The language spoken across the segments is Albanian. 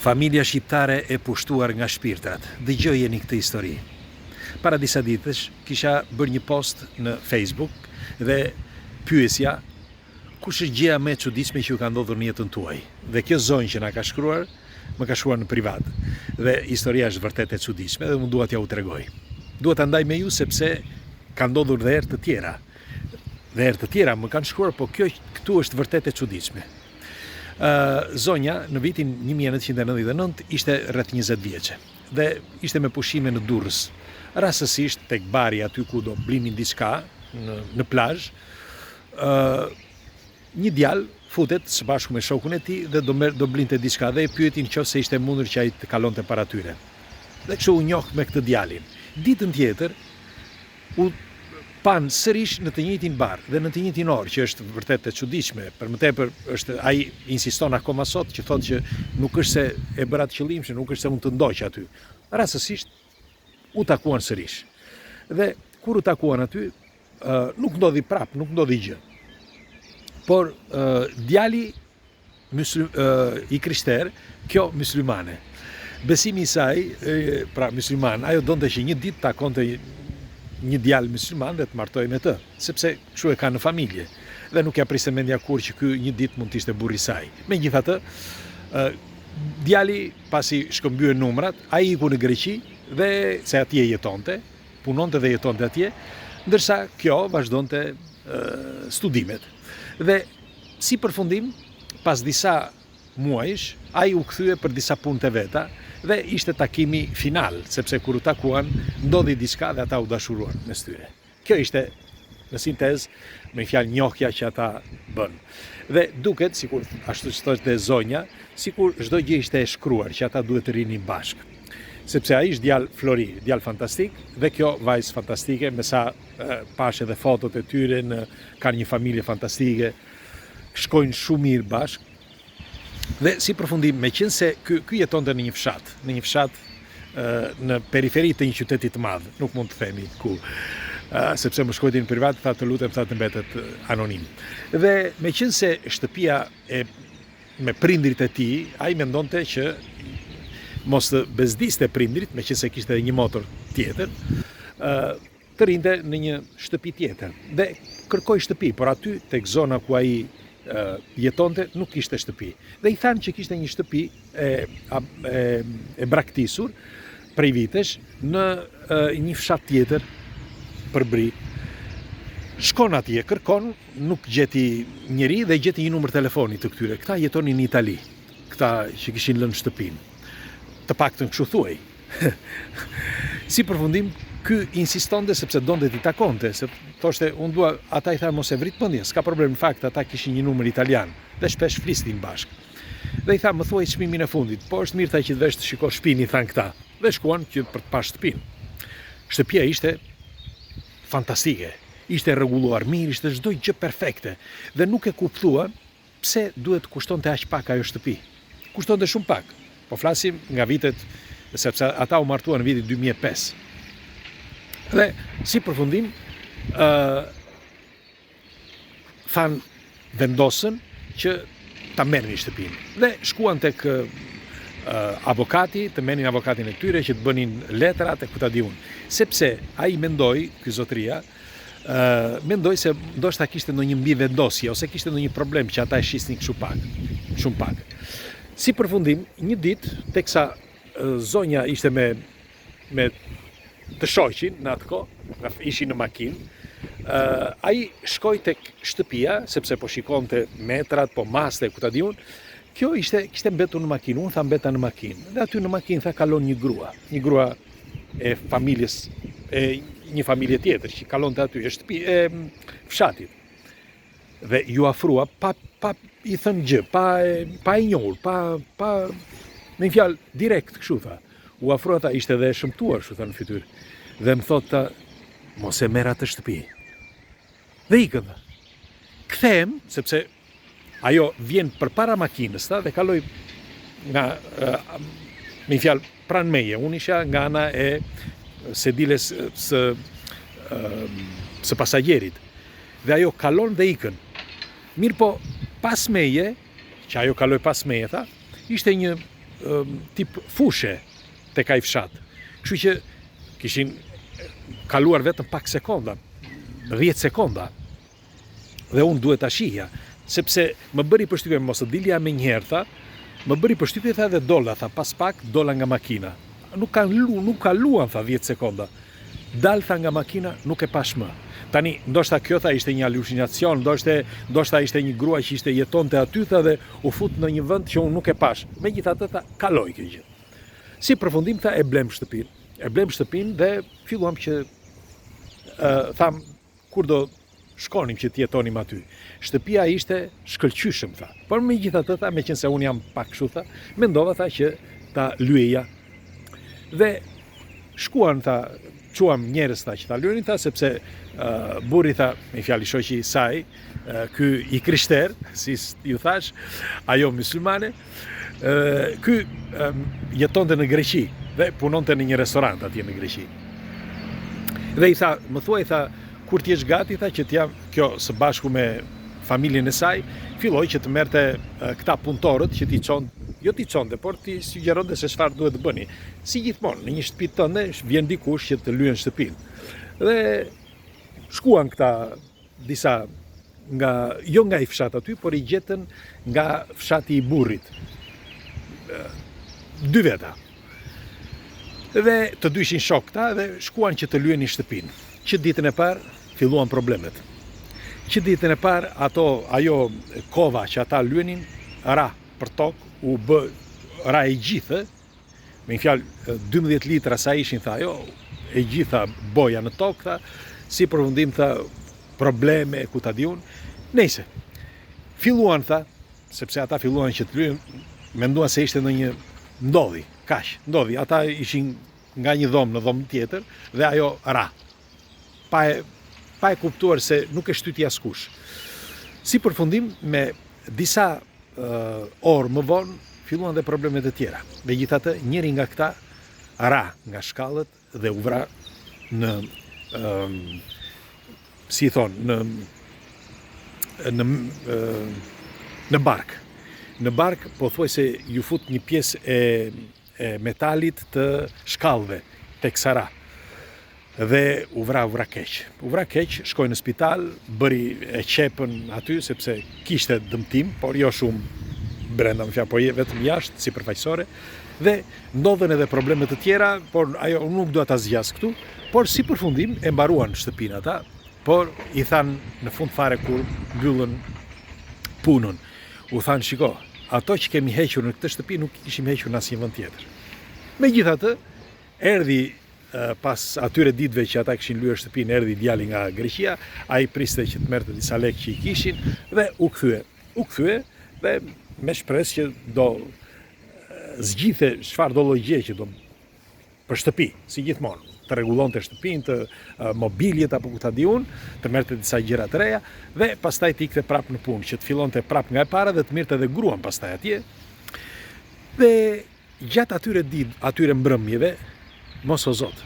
Familja shqiptare e pushtuar nga shpirtrat. Dëgjojeni këtë histori. Para disa ditësh kisha bërë një post në Facebook dhe pyesja kush është gjëja më e çuditshme që ju ka ndodhur në jetën tuaj. Dhe kjo zonjë që na ka shkruar, më ka shkruar në privat. Dhe historia është vërtet e çuditshme dhe unë dua t'ja u tregoj. Dua ta ndaj me ju sepse ka ndodhur dhe herë të tjera. Dhe herë të tjera më kanë shkruar, po këtu është vërtet e çuditshme. Zonja në vitin 1999 ishte rreth 20 vjeçe dhe ishte me pushime në Durrës. Rastësisht tek bari aty ku do blinin diçka në plazh, një djalë futet së bashku me shokun e tij dhe do blinte diçka dhe e pyetin nëse ishte mundur që ai të kalonte para tyre. Dhe kështu u njoh me këtë djalin. Ditën tjetër u pan sërish në të njëjtin bar dhe në të njëjtin orë, që është vërtet e çuditshme. Për më tepër është ai insiston akoma sot që thotë që nuk është se e bëra të qëllimshëm, nuk është se mund të ndoq aty. Rastësisht u takuan sërish. Dhe kur u takuan aty, nuk ndodhi prap, nuk ndodhi gjë. Por djali i krishter, kjo myslimane. Besimi i saj, pra mysliman, ajo donte që një ditë takonte një djalë mysliman dhe të martoj me të, sepse kështu e ka në familje. Dhe nuk ja priste mendja kur që ky një ditë mund të ishte burri i saj. Megjithatë, djali pasi shkëmbyen numrat, ai iku në Greqi dhe se atje jetonte, punonte dhe jetonte atje, ndërsa kjo vazhdonte studimet. Dhe si përfundim, pas disa muajsh, ai u kthye për disa punë të veta dhe ishte takimi final, sepse kur u takuan, ndodhi diçka dhe ata u dashuruan mes tyre. Kjo ishte, në sintezë, me fjalë njohja që ata bën. Dhe duket, sikur ashtu që thoshte zonja, sikur çdo gjë ishte e shkruar që ata duhet të rinin bashkë. Sepse ai është djalë flori, djalë fantastik, dhe kjo vajzë fantastike, me sa pash edhe fotot e tyre, kanë një familje fantastike, shkojnë shumë mirë bashkë. Dhe si përfundim, meqense ky jetonte në një fshat në periferi të një qyteti të madh, nuk mund të themi ku, sepse më shkojti në privat, tha të lutem, tha të mbetet anonim. Dhe meqense shtëpia me prindrit e tij, ai mendonte që mos të bezdiste prindrit, meqense kishte edhe një motor tjetër, të rinte në një shtëpi tjetër. Dhe kërkoi shtëpi, por aty tek zona ku ai jetonte nuk kishte shtëpi. Dhe i thanë që kishte një shtëpi e braktisur prej vitesh në një fshat tjetër për bri. Shkon atje, kërkon, nuk gjeti njeri dhe gjeti një numër telefoni të këtyre. Këta jetonin në Itali, këta që kishin lënë shtëpinë. Të paktën kështu thuaj. Si përfundim, ky insistonte sepse donte t'i takonte, se thoshte unë dua, ata i tha mos e vrit mendjen, s'ka problem, në fakt ata kishin një numër italian dhe shpesh flisnin bashkë. Dhe i tha më thuaj çmimin e fundit, po është mirë që të vesh të shikosh shtëpinë, i than këta. Dhe shkuan që për të parë shtëpinë. Shtëpia ishte fantastike, ishte rregulluar mirë, ishte çdo gjë perfekte dhe nuk e kuptua pse duhet kushtonte aq pak ajo shtëpi. Kushtonte shumë pak. Po flasim nga vitet, sepse ata u martuan në vitin 2005. Dhe si përfundim, vendosën që ta merrnin shtëpinë. Dhe shkuan tek avokati, të merrnin avokatin e tyre që të bënin letrat e ku ta di unë. Sepse ai mendoi, ky zotria, mendoi se ndoshta kishte ndonjë mbivendosje ose kishte ndonjë problem që ata e shisnin shumë pak. Si përfundim, një ditë, teksa zonja ishte me të shoqin në atë kohë, ishin në makinë, ai shkoi tek shtëpia, sepse po shikonte metrat, po maste, ku ta di unë. Kjo kishte mbetur në makinë, unë tha mbeta në makinë. Dhe aty në makinë tha kalon një grua e familjes, një familje tjetër që kalonte aty, e fshatit. Dhe ju afrua pa i thënë gjë, pa i njohur, me një fjalë direkt kështu tha. U afrua ta, ishte edhe e shëmtuar, kështu tha në fytyrë. Dhe më thotë, mos e merr atë shtëpi. Dhe ikën. Kthehem, sepse ajo vjen përpara makinës ta dhe kaloi nga me një fjalë pranë meje. Unë isha nga ana e sediles së pasajerit. Dhe ajo kalon dhe ikën. Mirë po, pas meje, që ajo kaloi pas meje, tha, ishte një tip fushe tek ai fshat. Kështu që kishin kaluar vetëm pak sekonda, 10 sekonda. Dhe unë duhet ta shihja, sepse më bëri përshtypje mos të dilja më njëherë tha, më bëri përshtypje tha dhe dola tha, pas pak dola nga makina. Nuk kaluan tha 10 sekonda. Dal tha nga makina, nuk e pash më. Tani, ndoshta kjo tha ishte një halucinacion, ndoshta ishte një grua që ishte jetonte aty tha dhe u fut në një vend që unë nuk e pash. Megjithatë tha, kaloi kjo gjë. Si përfundim tha, e blem shtëpinë dhe filluam që tham kur do shkonim që të jetonim aty. Shtëpia ishte shkëlqyshëm tha. Por megjithatë tha, meqense unë jam pak kështu tha, mendova tha që ta lyeja. Dhe shkuan tha, quam njerëz tha që ta lyenin tha, sepse burri tha, me fjalë shoqi i saj, ky i krishter, si ju thash, ajo myslimane, ky jetonte në Greqi dhe punonte në një restorant atje në Greqi. Dhe i tha, më thuaj tha, kur t'jesh gati tha që t'jam kjo së bashku me familjen e saj, filloi që të merrte këta punëtorët që jo t'i çonte, por t'i sugjeronte se çfarë duhet të bëni. Si gjithmonë, në një shtëpi tënde vjen dikush që të lyen shtëpinë. Dhe shkuan këta disa jo nga i fshat aty, por i gjetën nga fshati i burrit. 2 veta. Dhe të dy ishin shok këta dhe shkuan që të lyenin shtëpinë. Që ditën e parë filluan problemet. Që ditën e parë ajo kova që ata lyenin ra për tokë, u bë ra e gjithë, me një fjalë 12 litra sa ishin tha ajo, e gjitha boja në tokë tha, si përfundim tha probleme ku ta diun. Nëse filluan tha, sepse ata filluan që të lyen, menduan se ishte ndonjë ndodhi. Ata ishin nga një dhomë në dhomë tjetër dhe ajo ra. Pa e kuptuar se nuk e shtyti askush. Si përfundim, me disa orë më vonë, filluan dhe problemet e tjera. Megjithatë, njëri nga këta ra nga shkallët dhe u vra në si thonë, në bark. Në bark, po thuaj se ju fut një pjesë e metalit të shkallëve tek Sara. Dhe u vra keq, shkoi në spital, bëri e qepën aty sepse kishte dëmtim, por jo shumë brenda, më fjalë, por vetëm jashtë, sipërfaqësore. Dhe ndodhen edhe probleme të tjera, por ajo nuk dua ta zgjas këtu, por si përfundim e mbaruan shtëpinë ata, por i than në fund fare kur mbyllën punën. U than, shiko, ato që kemi hequr në këtë shtëpi nuk kishim hequr në asnjë vend tjetër. Megjithatë, erdhi pas atyre ditëve që ata kishin lyer shtëpinë, erdhi djali nga Greqia, ai priste që të merrte disa lekë që i kishin dhe u kthye dhe me shpresë që do zgjidhte çfarë do lloj gjë që do për shtëpi, si gjithmonë, të rregullonte shtëpinë, të mobiljet apo ku ta di unë, të merrte disa gjëra të reja dhe pastaj të ikte prapë në punë, që të fillonte prapë nga e para dhe të mirte edhe gruan pastaj atje. Dhe gjatë atyre mbrëmjeve, mos o zot,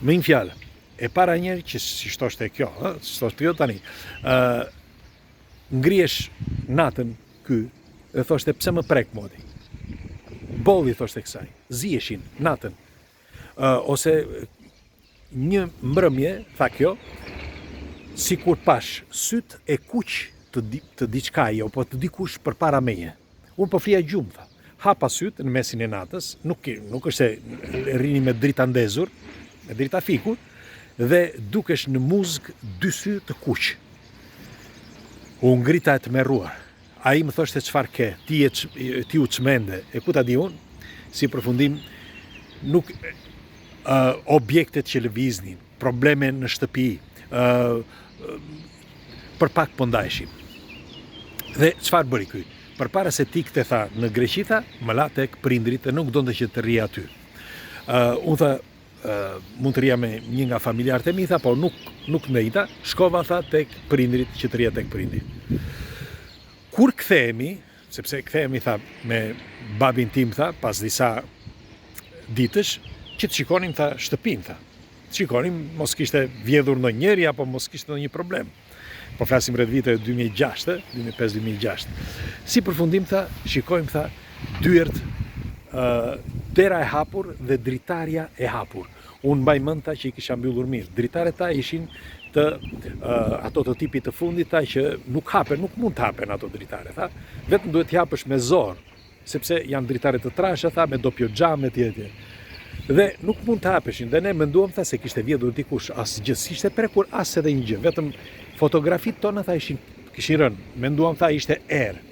me një fjalë, e para njerë që si shtoshte kjo, tani, ngrihesh natën ky dhe thoshte pse më prek moti. Bolli thoshte kësaj, ziheshin natën. Ose një mbrëmje, tha kjo, si kur pash syt e kuq të diçkaj, apo të dikush përpara meje. Unë po flija gjumë, tha. Hapa syt në mesin e natës, nuk është se rini me drita ndezur, me drita fikur, dhe dukesh në muzg 2 sy të kuq. U ngrita e të merruar. Ai më thoshte çfarë ke, ti u çmende, e ku ta di unë, si përfundim, nuk objektet që lëviznin, probleme në shtëpi, për pak po ndajshim. Dhe çfarë bëri ky? Përpara se tikte tha në Greqi tha, më la tek prindrit e nuk donte që të rria aty. Unë tha, mund të rria me një nga familjarët e mi, tha, por nuk ndejta, shkova tha tek prindrit që të rria tek prindrit. Kur kthehemi, sepse kthehemi tha me babin tim tha, pas disa ditësh, që të shikonim tha shtëpinë tha. Të shikonim mos kishte vjedhur ndonjëri apo mos kishte ndonjë problem. Po flasim rreth viteve 2005-2006. Si përfundim tha, shikojmë tha dyert dera e hapur dhe dritarja e hapur. Unë mbaj mend ta që i kisha mbyllur mirë. Dritaret ta ishin ato të tipit të fundit ta që nuk hapen, nuk mund të hapen ato dritare, tha. Vetëm duhet t'i hapësh me zor, sepse janë dritare të trasha, tha, me doppio xham etj. Dhe nuk mund të hapeshin. Dhe ne menduam tha se kishte vjedhur dikush asgjë, s'ishte prekur as edhe një gjë. Vetëm fotografitë tona tha kishin rënë. Menduam tha ishte erë.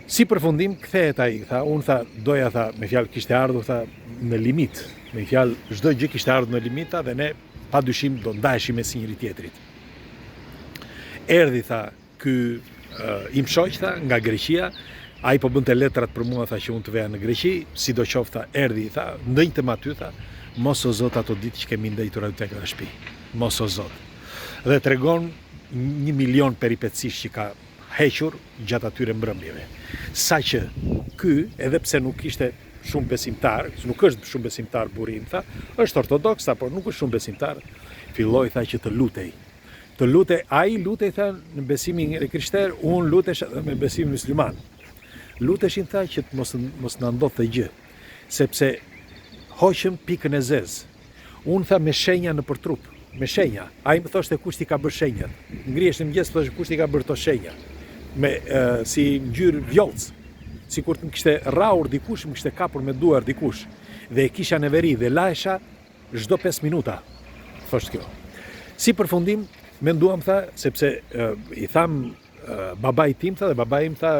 Si përfundim kthehet ai, tha, unë tha doja tha me fjalë kishte ardhur tha në limit. Me fjalë çdo gjë kishte ardhur në limita dhe ne padyshim do ndaheshim me si njëri tjetrit. Erdhi tha ky im shoq tha nga Greqia, ai po bënte letrat për mua tha që unë të veja në Greqi, sidoqoftë tha erdhi tha, ndënjtëm aty tha, mos o zot ato ditë që kemi ndëjtur aty tek në shtëpi. Mos o zot. Dhe tregon 1 milion peripecish që ka hequr gjatë atyre mbrëmjeve. Saqë ky, edhe pse nuk ishte shumë besimtar, nuk është shumë besimtar burri im tha, është ortodoks apo nuk është shumë besimtar, filloi tha që të lutej. Të lutej, ai lutej tha në besimin e krishter, unë lutesh edhe me besimin musliman. Luteshin tha që mos na ndodhte gjë, sepse hoqëm pikën e zezë. Unë tha me shenja në për trup, me shenja. Ai më thoshte kush ti ka bërë shenjat. Ngrihesh në mëngjes thosh kush ti ka bërë to shenja. Me si ngjyrë vjollc. Sikur të më kishte rraur dikush, më kishte kapur me duar dikush. Dhe e kisha në veri dhe lahesha çdo 5 minuta. Thoshte kjo. Si përfundim, menduam tha, sepse i tham babait tim tha dhe babai im tha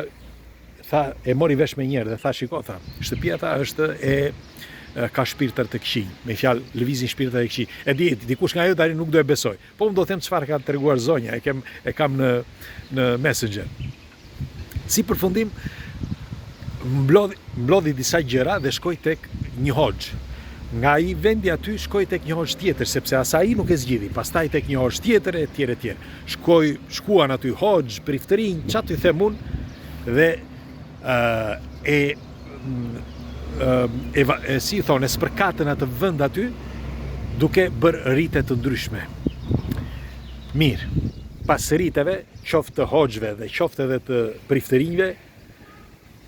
e mori vesh me njerë dhe tha shiko tha, shtëpia tha është ka shpirtër të këqij, me fjalë lëvizin shpirtër të këqij. E di, dikush nga ju tani nuk do e besoj. Po unë do them çfarë ka treguar zonja, e kam në Messenger. Si përfundim, mblodhi disa gjëra dhe shkoj tek një hoxh. Nga ai vendi aty shkoj tek një hoxh tjetër, sepse as ai nuk e zgjidhi. Pastaj tek një hoxh tjetër etj. Shkuan aty hoxh, priftërinj, çfarë i them unë, dhe si thonë, spërkatën atë vend aty, duke bërë rite të ndryshme. Mirë, pas riteve, qoftë të hoxhve dhe qoftë edhe të priftërinjve,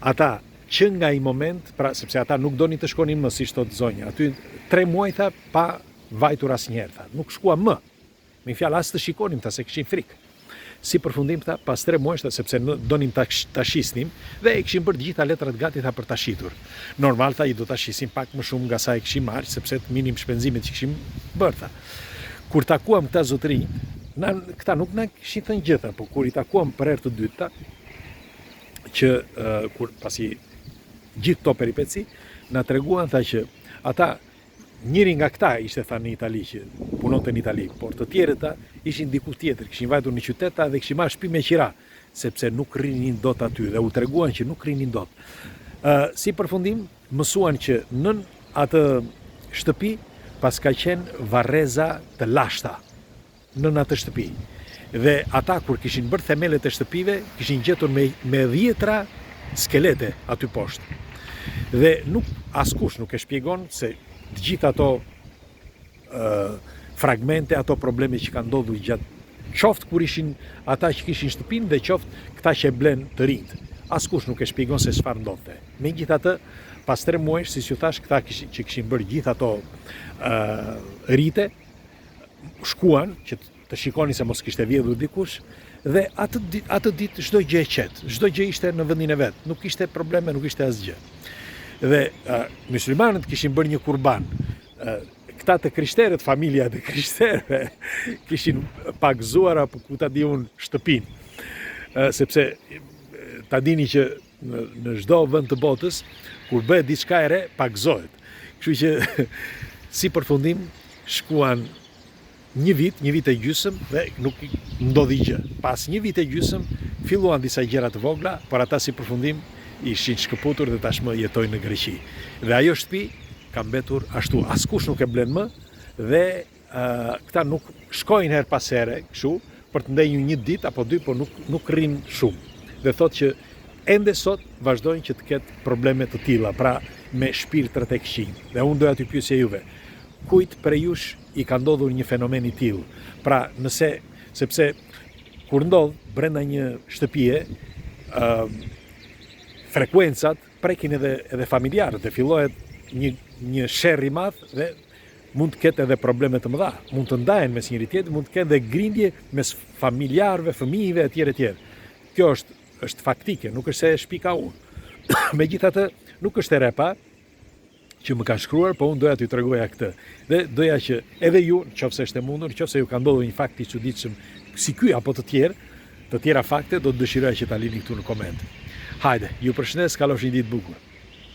ata që nga i moment, pra sepse ata nuk donin të shkonin më, si thot zonja, aty 3 muaj tha pa vajtur asnjëherë, tha, nuk shkua më. Me fjalë as të shikonim ta se kishin frikë. Si përfundim tha, pas 3 muajsh, sepse donim ta shisnim dhe e kishin bërë të gjitha letrat gati tha për ta shitur. Normal tha i do ta shisim pak më shumë nga sa e kishim marrë, sepse të minim shpenzimet që kishim bërë tha. Kur takuam këta zotërinj, këta nuk na kishin thënë gjë tha, por kur i takuam për herë të dytë tha, që kur pasi gjithë këto peripeci, na treguan tha që ata njëri nga këta ishte tha në Itali që punonte në Itali, por të tjerët ishin diku tjetër, kishin vajtur në qytet dhe kishin marrë shtëpi me qira, sepse nuk rrinin dot aty dhe u treguan që nuk rrinin dot. Si përfundim, mësuan që nën atë shtëpi pas ka qenë varreza të lashta nën atë shtëpi. Dhe ata kur kishin bërë themelet e shtëpive, kishin gjetur me 10 skelete aty poshtë. Dhe askush nuk e shpjegon se të gjithë ato fragmente, ato probleme që kanë ndodhur gjatë qoftë kur ishin ata që kishin shtëpinë dhe qoftë këta që blen të rinjt. Askush nuk e shpjegon se çfarë ndodhte. Megjithatë, pas 3 muajsh, si ju thash, këta që kishin bërë gjithë ato rite, shkuan që të shikonin se mos kishte vjedhur dikush, dhe atë ditë çdo gjë e qetë, çdo gjë ishte në vendin e vet, nuk kishte probleme, nuk ishte asgjë. Dhe muslimanët kishin bërë një kurban. Këta të krishterët, familja të krishterëve, kishin pagzuar apo ku ta di unë shtëpinë. Sepse ta dini që në çdo vend të botës, kur bëhet diçka e re, pagzohet. Kështu që si përfundim shkuan një vit e gjysmë dhe nuk ndodhi gjë. Pas një vit e gjysmë filluan disa gjëra të vogla, por ata si përfundim ishin shkëputur dhe tashmë jetojnë në Greqi. Dhe ajo shtëpi ka mbetur ashtu, askush nuk e blen më dhe këta nuk shkojnë her pas here kështu për të ndenjur një ditë apo 2, por nuk rrin shumë. Dhe thotë që ende sot vazhdojnë që të ketë probleme të tilla, pra me shpirtrat e këqij. Dhe unë doja t'ju pyesja juve, kujt prej jush i ka ndodhur një fenomen i tillë? Pra, sepse kur ndodh brenda një shtëpie, frekuencat, prekin edhe familjarët, dhe fillohet një sherr i madh dhe mund të ketë edhe probleme të mëdha. Mund të ndahen mes njëri tjetrit, mund të ketë edhe grindje mes familjarëve, fëmijëve etj. Kjo është faktike, nuk është se e shpika unë. Megjithatë, nuk është e repa që më ka shkruar, po unë doja t'ju tregoja këtë. Dhe doja që edhe ju, nëse është e mundur, nëse ju ka ndodhur një fakt i çuditshëm si ky apo të tjera fakte, do të dëshiroja që ta lini këtu në koment. Hajde, ju përshëndes, kalosh një ditë bukur.